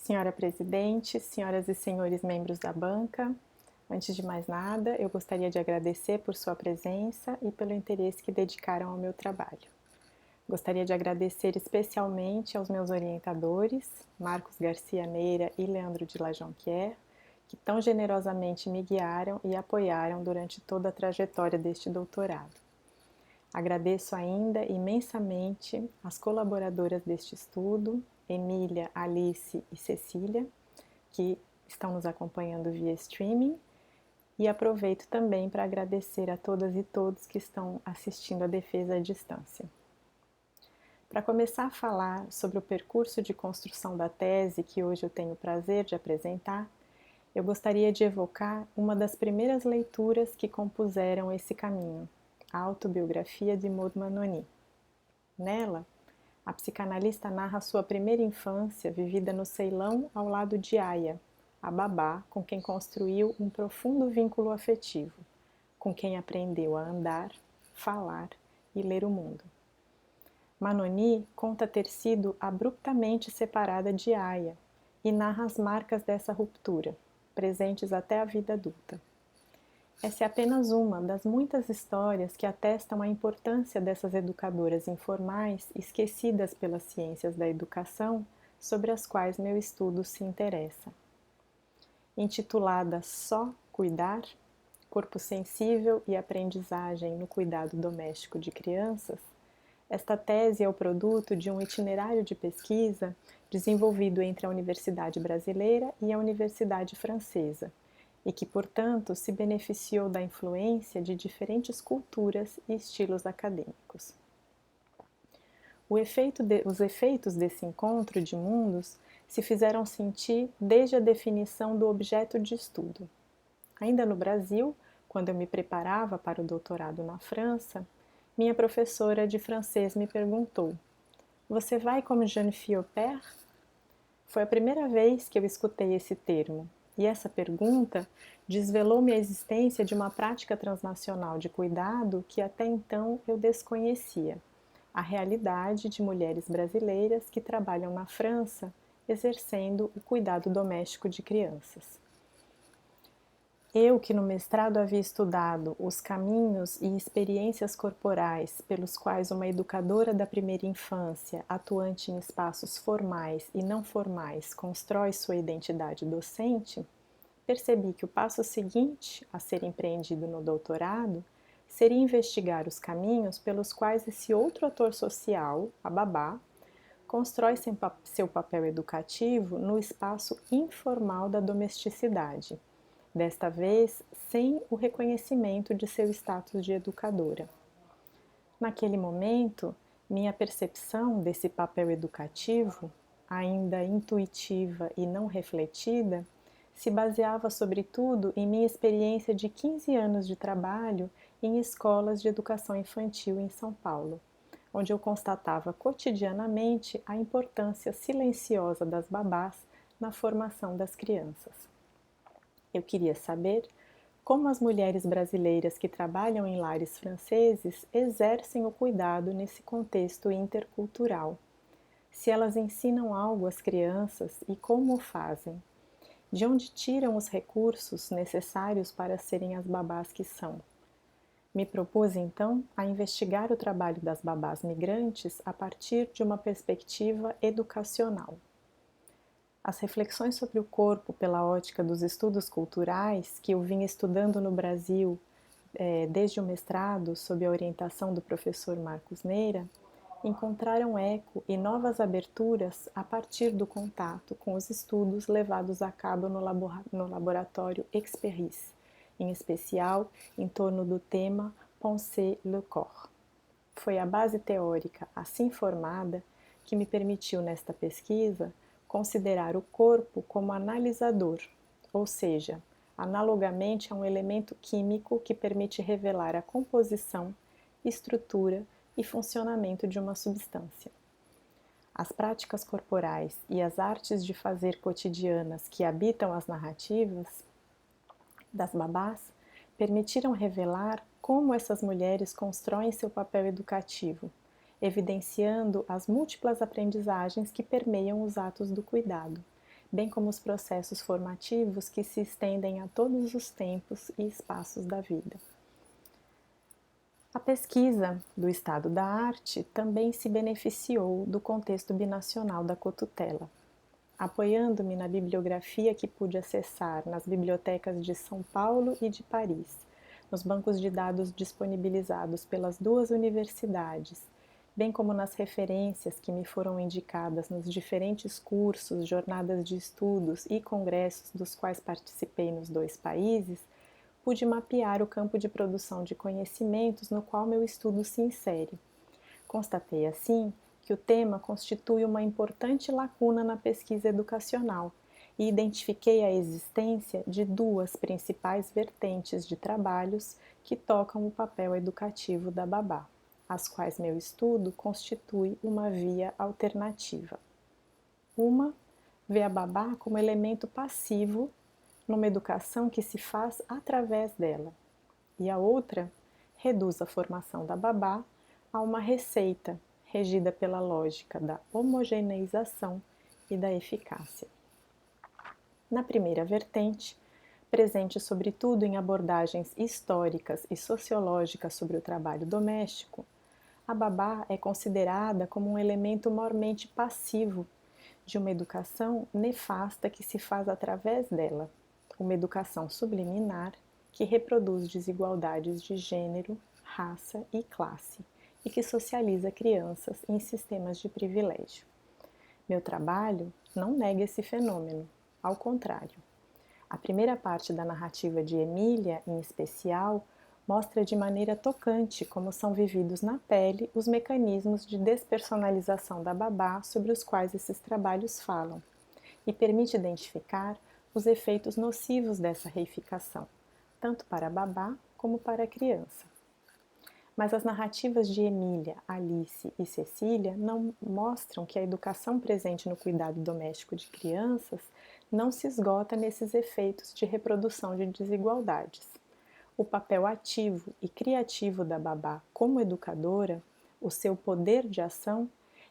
Senhora Presidente, senhoras e senhores membros da banca, antes de mais nada, eu gostaria de agradecer por sua presença e pelo interesse que dedicaram ao meu trabalho. Gostaria de agradecer especialmente aos meus orientadores, Marcos Garcia Meira e Leandro de La Jonquière, que tão generosamente me guiaram e apoiaram durante toda a trajetória deste doutorado. Agradeço ainda imensamente as colaboradoras deste estudo, Emília, Alice e Cecília, que estão nos acompanhando via streaming, e aproveito também para agradecer a todas e todos que estão assistindo a defesa à distância. Para começar a falar sobre o percurso de construção da tese que hoje eu tenho o prazer de apresentar, eu gostaria de evocar uma das primeiras leituras que compuseram esse caminho, a autobiografia de Maud Manoni. Nela, a psicanalista narra sua primeira infância vivida no Ceilão ao lado de Aya, a babá com quem construiu um profundo vínculo afetivo, com quem aprendeu a andar, falar e ler o mundo. Manoni conta ter sido abruptamente separada de Aya e narra as marcas dessa ruptura, presentes até a vida adulta. Essa é apenas uma das muitas histórias que atestam a importância dessas educadoras informais esquecidas pelas ciências da educação sobre as quais meu estudo se interessa. Intitulada Só Cuidar, Corpo Sensível e Aprendizagem no Cuidado Doméstico de Crianças, esta tese é o produto de um itinerário de pesquisa desenvolvido entre a Universidade Brasileira e a Universidade Francesa, e que, portanto, se beneficiou da influência de diferentes culturas e estilos acadêmicos. Os efeitos desse encontro de mundos se fizeram sentir desde a definição do objeto de estudo. Ainda no Brasil, quando eu me preparava para o doutorado na França, minha professora de francês me perguntou: "Você vai como jeune fille au pair?" Foi a primeira vez que eu escutei esse termo, e essa pergunta desvelou-me a existência de uma prática transnacional de cuidado que até então eu desconhecia, a realidade de mulheres brasileiras que trabalham na França exercendo o cuidado doméstico de crianças. Eu, que no mestrado havia estudado os caminhos e experiências corporais pelos quais uma educadora da primeira infância, atuante em espaços formais e não formais, constrói sua identidade docente, percebi que o passo seguinte a ser empreendido no doutorado seria investigar os caminhos pelos quais esse outro ator social, a babá, constrói seu papel educativo no espaço informal da domesticidade, desta vez sem o reconhecimento de seu status de educadora. Naquele momento, minha percepção desse papel educativo, ainda intuitiva e não refletida, se baseava sobretudo em minha experiência de 15 anos de trabalho em escolas de educação infantil em São Paulo, onde eu constatava cotidianamente a importância silenciosa das babás na formação das crianças. Eu queria saber como as mulheres brasileiras que trabalham em lares franceses exercem o cuidado nesse contexto intercultural, se elas ensinam algo às crianças e como o fazem, de onde tiram os recursos necessários para serem as babás que são. Me propus então a investigar o trabalho das babás migrantes a partir de uma perspectiva educacional. As reflexões sobre o corpo pela ótica dos estudos culturais que eu vinha estudando no Brasil desde o mestrado, sob a orientação do professor Marcos Neira, encontraram eco e novas aberturas a partir do contato com os estudos levados a cabo no laboratório Experis, em especial em torno do tema Penser le corps. Foi a base teórica assim formada que me permitiu nesta pesquisa considerar o corpo como analisador, ou seja, analogamente a um elemento químico que permite revelar a composição, estrutura e funcionamento de uma substância. As práticas corporais e as artes de fazer cotidianas que habitam as narrativas das babás permitiram revelar como essas mulheres constroem seu papel educativo, evidenciando as múltiplas aprendizagens que permeiam os atos do cuidado, bem como os processos formativos que se estendem a todos os tempos e espaços da vida. A pesquisa do estado da arte também se beneficiou do contexto binacional da cotutela. Apoiando-me na bibliografia que pude acessar nas bibliotecas de São Paulo e de Paris, nos bancos de dados disponibilizados pelas duas universidades, bem como nas referências que me foram indicadas nos diferentes cursos, jornadas de estudos e congressos dos quais participei nos dois países, pude mapear o campo de produção de conhecimentos no qual meu estudo se insere. Constatei, assim, que o tema constitui uma importante lacuna na pesquisa educacional e identifiquei a existência de duas principais vertentes de trabalhos que tocam o papel educativo da babá, as quais meu estudo constitui uma via alternativa. Uma vê a babá como elemento passivo numa educação que se faz através dela, e a outra reduz a formação da babá a uma receita regida pela lógica da homogeneização e da eficácia. Na primeira vertente, presente sobretudo em abordagens históricas e sociológicas sobre o trabalho doméstico, a babá é considerada como um elemento mormente passivo de uma educação nefasta que se faz através dela, uma educação subliminar que reproduz desigualdades de gênero, raça e classe, e que socializa crianças em sistemas de privilégio. Meu trabalho não nega esse fenômeno, ao contrário. A primeira parte da narrativa de Emília, em especial, mostra de maneira tocante como são vividos na pele os mecanismos de despersonalização da babá sobre os quais esses trabalhos falam, e permite identificar os efeitos nocivos dessa reificação, tanto para a babá como para a criança. Mas as narrativas de Emília, Alice e Cecília não mostram que a educação presente no cuidado doméstico de crianças não se esgota nesses efeitos de reprodução de desigualdades. O papel ativo e criativo da babá como educadora, o seu poder de ação,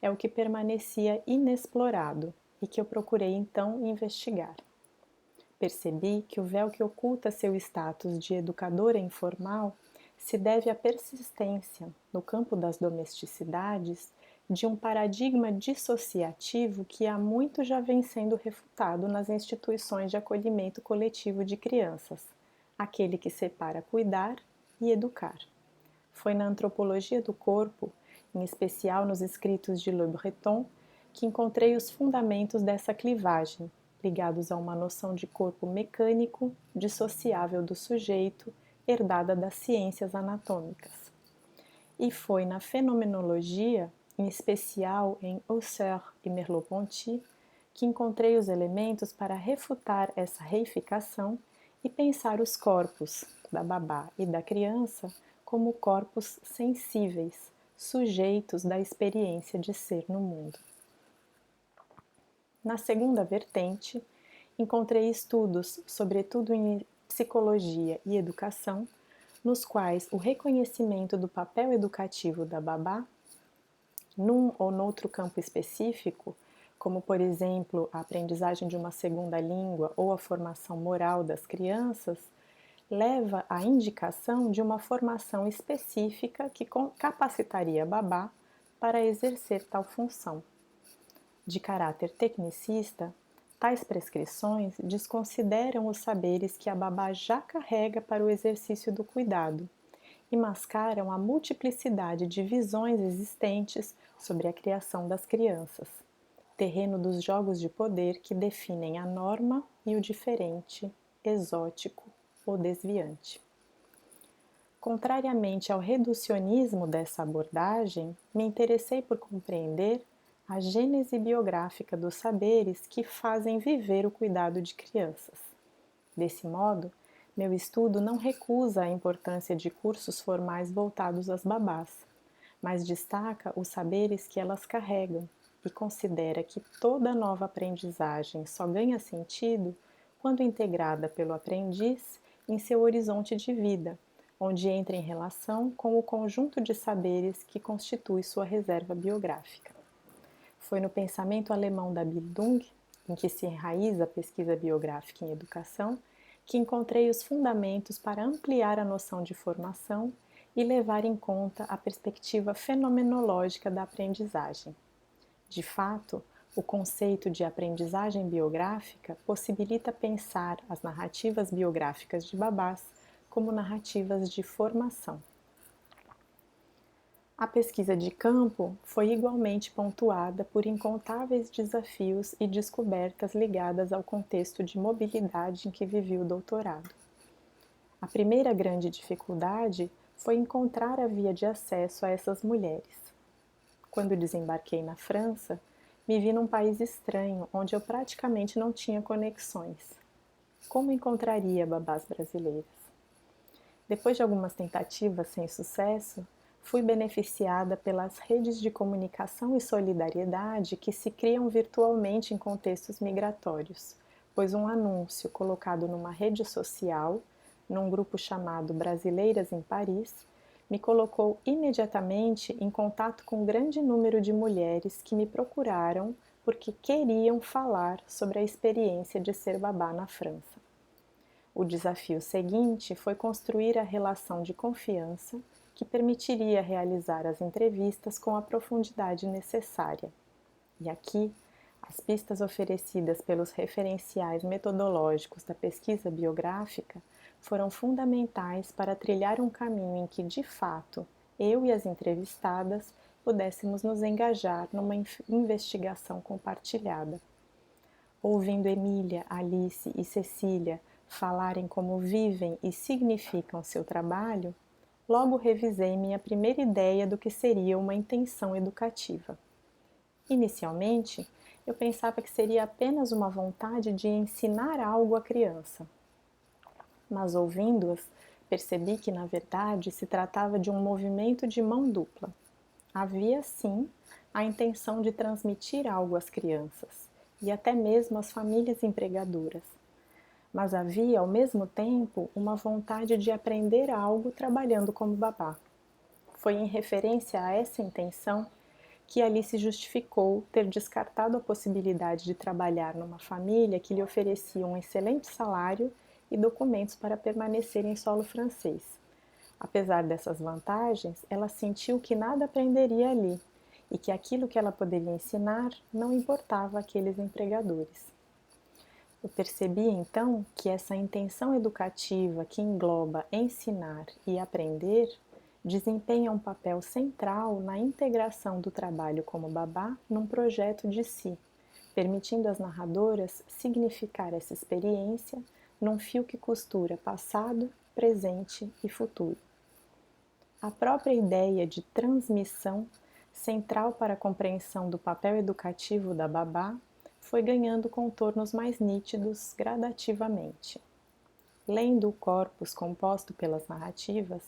é o que permanecia inexplorado e que eu procurei então investigar. Percebi que o véu que oculta seu status de educadora informal se deve à persistência, no campo das domesticidades, de um paradigma dissociativo que há muito já vem sendo refutado nas instituições de acolhimento coletivo de crianças, aquele que separa cuidar e educar. Foi na antropologia do corpo, em especial nos escritos de Le Breton, que encontrei os fundamentos dessa clivagem, ligados a uma noção de corpo mecânico, dissociável do sujeito, herdada das ciências anatômicas. E foi na fenomenologia, em especial em Husserl e Merleau-Ponty, que encontrei os elementos para refutar essa reificação e pensar os corpos da babá e da criança como corpos sensíveis, sujeitos da experiência de ser no mundo. Na segunda vertente, encontrei estudos, sobretudo em psicologia e educação, nos quais o reconhecimento do papel educativo da babá, num ou noutro campo específico, como por exemplo a aprendizagem de uma segunda língua ou a formação moral das crianças, leva à indicação de uma formação específica que capacitaria a babá para exercer tal função. De caráter tecnicista, tais prescrições desconsideram os saberes que a babá já carrega para o exercício do cuidado e mascaram a multiplicidade de visões existentes sobre a criação das crianças, terreno dos jogos de poder que definem a norma e o diferente, exótico ou desviante. Contrariamente ao reducionismo dessa abordagem, me interessei por compreender a gênese biográfica dos saberes que fazem viver o cuidado de crianças. Desse modo, meu estudo não recusa a importância de cursos formais voltados às babás, mas destaca os saberes que elas carregam e considera que toda nova aprendizagem só ganha sentido quando integrada pelo aprendiz em seu horizonte de vida, onde entra em relação com o conjunto de saberes que constitui sua reserva biográfica. Foi no pensamento alemão da Bildung em que se enraiza a pesquisa biográfica em educação, que encontrei os fundamentos para ampliar a noção de formação e levar em conta a perspectiva fenomenológica da aprendizagem. De fato, o conceito de aprendizagem biográfica possibilita pensar as narrativas biográficas de babás como narrativas de formação. A pesquisa de campo foi igualmente pontuada por incontáveis desafios e descobertas ligadas ao contexto de mobilidade em que vivi o doutorado. A primeira grande dificuldade foi encontrar a via de acesso a essas mulheres. Quando desembarquei na França, me vi num país estranho onde eu praticamente não tinha conexões. Como encontraria babás brasileiras? Depois de algumas tentativas sem sucesso, fui beneficiada pelas redes de comunicação e solidariedade que se criam virtualmente em contextos migratórios, pois um anúncio colocado numa rede social, num grupo chamado Brasileiras em Paris, me colocou imediatamente em contato com um grande número de mulheres que me procuraram porque queriam falar sobre a experiência de ser babá na França. O desafio seguinte foi construir a relação de confiança que permitiria realizar as entrevistas com a profundidade necessária. E aqui, as pistas oferecidas pelos referenciais metodológicos da pesquisa biográfica foram fundamentais para trilhar um caminho em que, de fato, eu e as entrevistadas pudéssemos nos engajar numa investigação compartilhada. Ouvindo Emília, Alice e Cecília falarem como vivem e significam seu trabalho, logo revisei minha primeira ideia do que seria uma intenção educativa. Inicialmente, eu pensava que seria apenas uma vontade de ensinar algo à criança. Mas ouvindo-as, percebi que, na verdade, se tratava de um movimento de mão dupla. Havia, sim, a intenção de transmitir algo às crianças e até mesmo às famílias empregadoras. Mas havia, ao mesmo tempo, uma vontade de aprender algo trabalhando como babá. Foi em referência a essa intenção que Alice justificou ter descartado a possibilidade de trabalhar numa família que lhe oferecia um excelente salário e documentos para permanecer em solo francês. Apesar dessas vantagens, ela sentiu que nada aprenderia ali e que aquilo que ela poderia ensinar não importava àqueles empregadores. Eu percebi então que essa intenção educativa que engloba ensinar e aprender desempenha um papel central na integração do trabalho como babá num projeto de si, permitindo às narradoras significar essa experiência num fio que costura passado, presente e futuro. A própria ideia de transmissão, central para a compreensão do papel educativo da babá, foi ganhando contornos mais nítidos gradativamente. Lendo o corpus composto pelas narrativas,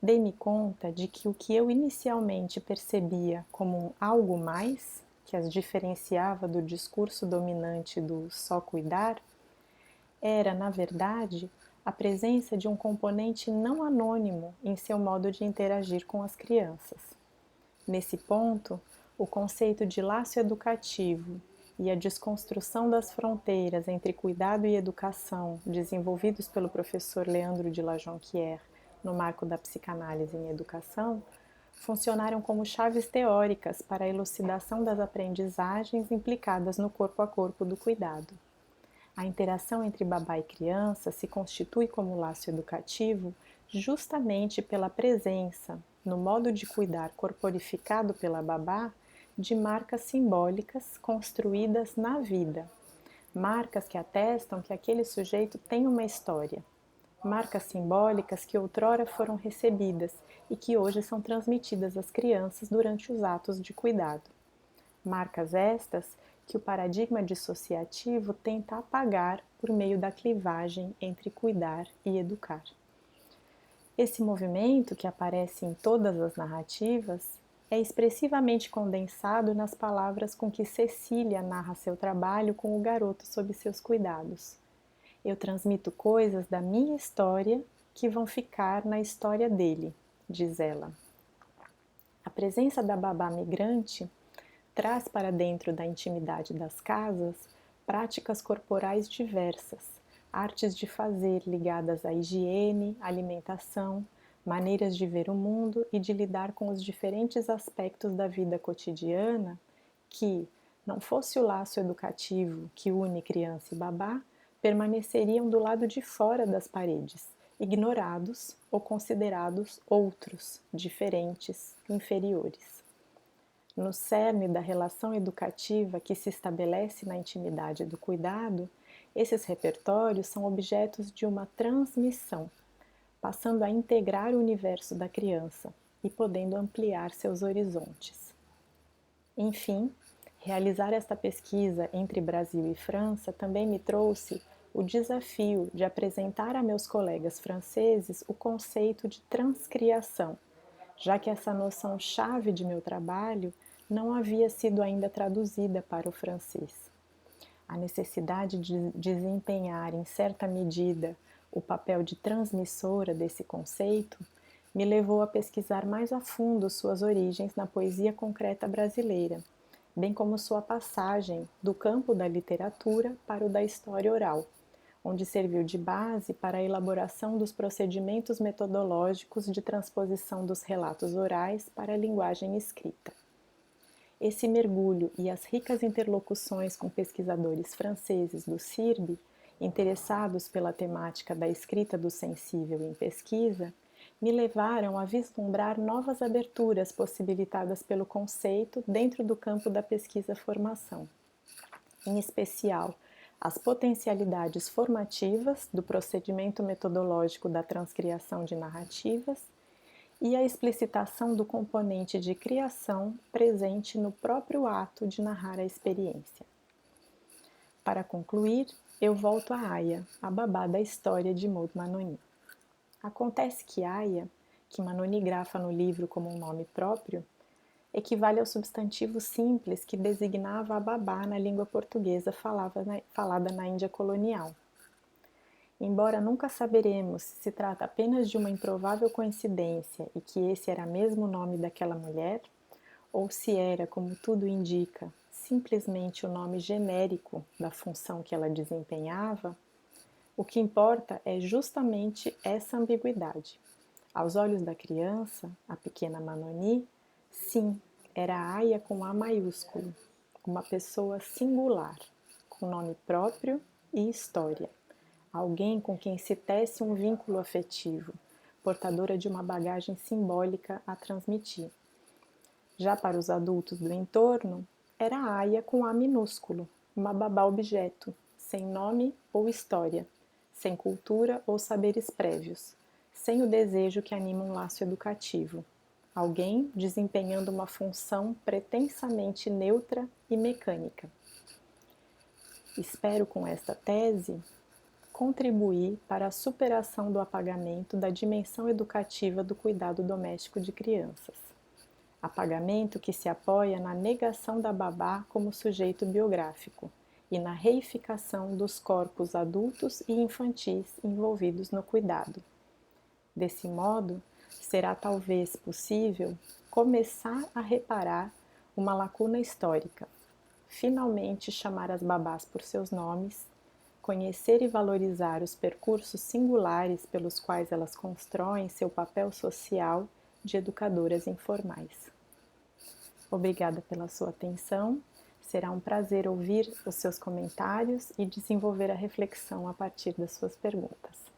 dei-me conta de que o que eu inicialmente percebia como um algo mais, que as diferenciava do discurso dominante do só cuidar, era, na verdade, a presença de um componente não anônimo em seu modo de interagir com as crianças. Nesse ponto, o conceito de laço educativo e a desconstrução das fronteiras entre cuidado e educação, desenvolvidos pelo professor Leandro de La Jonquière no marco da psicanálise em educação, funcionaram como chaves teóricas para a elucidação das aprendizagens implicadas no corpo a corpo do cuidado. A interação entre babá e criança se constitui como laço educativo justamente pela presença, no modo de cuidar corporificado pela babá, de marcas simbólicas construídas na vida, marcas que atestam que aquele sujeito tem uma história, marcas simbólicas que outrora foram recebidas e que hoje são transmitidas às crianças durante os atos de cuidado. Marcas estas que o paradigma dissociativo tenta apagar por meio da clivagem entre cuidar e educar. Esse movimento, que aparece em todas as narrativas, é expressivamente condensado nas palavras com que Cecília narra seu trabalho com o garoto sob seus cuidados. Eu transmito coisas da minha história que vão ficar na história dele, diz ela. A presença da babá migrante traz para dentro da intimidade das casas práticas corporais diversas, artes de fazer ligadas à higiene, alimentação, maneiras de ver o mundo e de lidar com os diferentes aspectos da vida cotidiana que, não fosse o laço educativo que une criança e babá, permaneceriam do lado de fora das paredes, ignorados ou considerados outros, diferentes, inferiores. No cerne da relação educativa que se estabelece na intimidade do cuidado, esses repertórios são objetos de uma transmissão, passando a integrar o universo da criança e podendo ampliar seus horizontes. Enfim, realizar esta pesquisa entre Brasil e França também me trouxe o desafio de apresentar a meus colegas franceses o conceito de transcriação, já que essa noção chave de meu trabalho não havia sido ainda traduzida para o francês. A necessidade de desempenhar, em certa medida, o papel de transmissora desse conceito me levou a pesquisar mais a fundo suas origens na poesia concreta brasileira, bem como sua passagem do campo da literatura para o da história oral, onde serviu de base para a elaboração dos procedimentos metodológicos de transposição dos relatos orais para a linguagem escrita. Esse mergulho e as ricas interlocuções com pesquisadores franceses do CIRB, interessados pela temática da escrita do sensível em pesquisa, me levaram a vislumbrar novas aberturas possibilitadas pelo conceito dentro do campo da pesquisa-formação. Em especial, as potencialidades formativas do procedimento metodológico da transcriação de narrativas e a explicitação do componente de criação presente no próprio ato de narrar a experiência. Para concluir, eu volto a Aya, a babá da história de Maud Manoni. Acontece que Aya, que Manoni grafa no livro como um nome próprio, equivale ao substantivo simples que designava a babá na língua portuguesa falada na Índia colonial. Embora nunca saberemos se se trata apenas de uma improvável coincidência e que esse era mesmo o nome daquela mulher, ou se era, como tudo indica, simplesmente o nome genérico da função que ela desempenhava, o que importa é justamente essa ambiguidade. Aos olhos da criança, a pequena Manoni, sim, era Aya com A maiúsculo, uma pessoa singular, com nome próprio e história. Alguém com quem se tece um vínculo afetivo, portadora de uma bagagem simbólica a transmitir. Já para os adultos do entorno, era Aya com A minúsculo, uma babá objeto, sem nome ou história, sem cultura ou saberes prévios, sem o desejo que anima um laço educativo. Alguém desempenhando uma função pretensamente neutra e mecânica. Espero com esta tese contribuir para a superação do apagamento da dimensão educativa do cuidado doméstico de crianças. Apagamento que se apoia na negação da babá como sujeito biográfico e na reificação dos corpos adultos e infantis envolvidos no cuidado. Desse modo, será talvez possível começar a reparar uma lacuna histórica, finalmente chamar as babás por seus nomes, conhecer e valorizar os percursos singulares pelos quais elas constroem seu papel social de educadoras informais. Obrigada pela sua atenção. Será um prazer ouvir os seus comentários e desenvolver a reflexão a partir das suas perguntas.